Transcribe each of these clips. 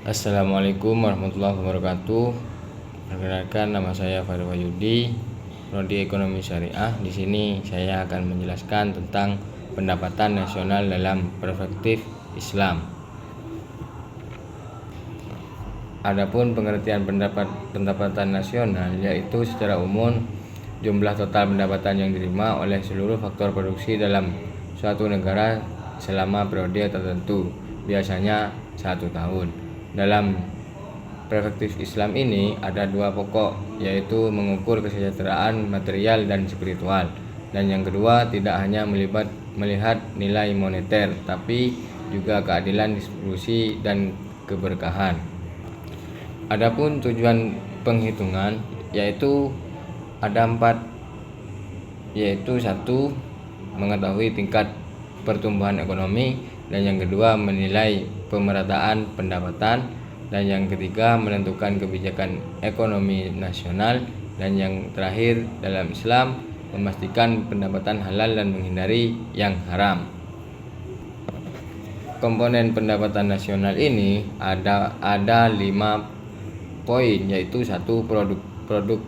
Assalamualaikum warahmatullahi wabarakatuh. Perkenalkan, nama saya Farid Wahyudi, Prodi Ekonomi Syariah. Di sini saya akan menjelaskan tentang pendapatan nasional dalam perspektif Islam. Adapun pengertian pendapatan nasional yaitu secara umum jumlah total pendapatan yang diterima oleh seluruh faktor produksi dalam suatu negara selama periode tertentu, biasanya 1 tahun. Dalam perspektif Islam ini ada 2 pokok, yaitu mengukur kesejahteraan material dan spiritual, dan yang kedua tidak hanya melihat nilai moneter, tapi juga keadilan distribusi dan keberkahan. Adapun tujuan penghitungan yaitu ada 4, yaitu 1. Mengetahui tingkat pertumbuhan ekonomi, dan yang kedua menilai pemerataan pendapatan, dan yang ketiga menentukan kebijakan ekonomi nasional, dan yang terakhir dalam Islam memastikan pendapatan halal dan menghindari yang haram. Komponen pendapatan nasional ini ada 5 poin, yaitu 1. Produk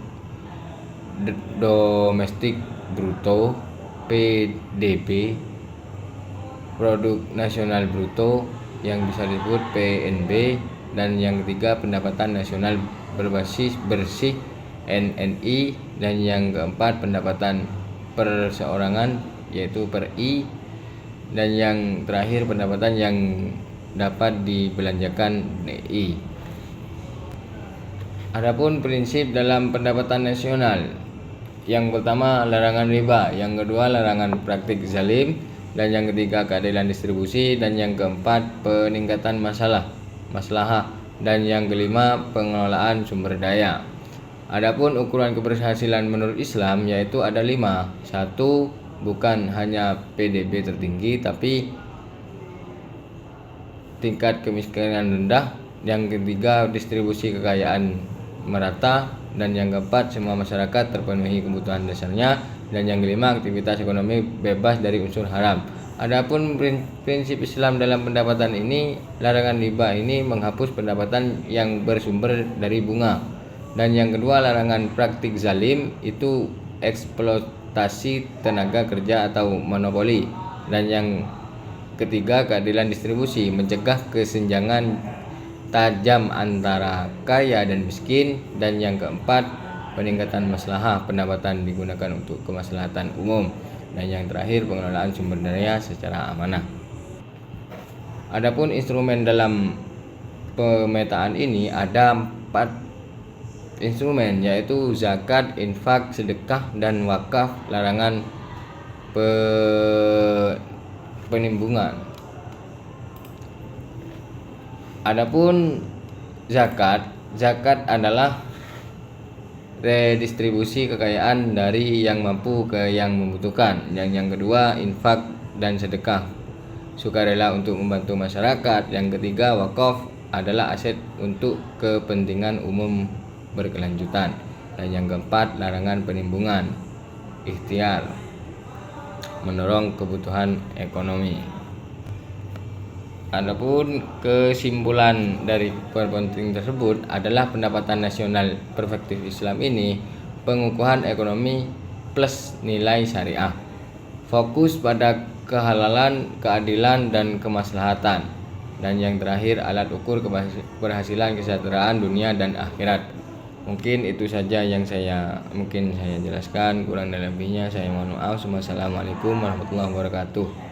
domestik bruto (PDB), produk nasional bruto yang bisa disebut PNB, dan yang ketiga pendapatan nasional berbasis bersih (NNI), dan yang keempat pendapatan perseorangan yaitu PER-I, dan yang terakhir pendapatan yang dapat dibelanjakan (DI). Adapun prinsip dalam pendapatan nasional, yang pertama larangan riba, yang kedua larangan praktik zalim, dan yang ketiga keadilan distribusi, dan yang keempat peningkatan maslahah, dan yang kelima pengelolaan sumber daya. Adapun ukuran keberhasilan menurut Islam yaitu ada 5. 1. Bukan hanya PDB tertinggi, tapi tingkat kemiskinan rendah. Yang ketiga distribusi kekayaan merata, dan yang keempat semua masyarakat terpenuhi kebutuhan dasarnya, dan yang kelima aktivitas ekonomi bebas dari unsur haram. Adapun prinsip Islam dalam pendapatan ini, larangan riba ini menghapus pendapatan yang bersumber dari bunga, dan yang kedua larangan praktik zalim itu eksploitasi tenaga kerja atau monopoli, dan yang ketiga keadilan distribusi, mencegah kesenjangan tajam antara kaya dan miskin, dan yang keempat peningkatan maslahah, pendapatan digunakan untuk kemaslahatan umum, dan yang terakhir pengelolaan sumber daya secara amanah. Adapun instrumen dalam pemetaan ini ada 4 instrumen, yaitu zakat, infak, sedekah, dan wakaf. Larangan penimbungan. Adapun zakat adalah redistribusi kekayaan dari yang mampu ke yang membutuhkan. Yang kedua infak dan sedekah, sukarela untuk membantu masyarakat. Yang ketiga wakaf adalah aset untuk kepentingan umum berkelanjutan. Dan yang keempat larangan penimbungan, ikhtiar, mendorong kebutuhan ekonomi. Adapun kesimpulan dari penting tersebut adalah pendapatan nasional perspektif Islam ini pengukuhan ekonomi plus nilai syariah, fokus pada kehalalan, keadilan, dan kemaslahatan, dan yang terakhir alat ukur keberhasilan kesejahteraan dunia dan akhirat. Mungkin itu saja yang saya jelaskan, kurang dan lebihnya saya mohon maaf. Wassalamualaikum warahmatullahi wabarakatuh.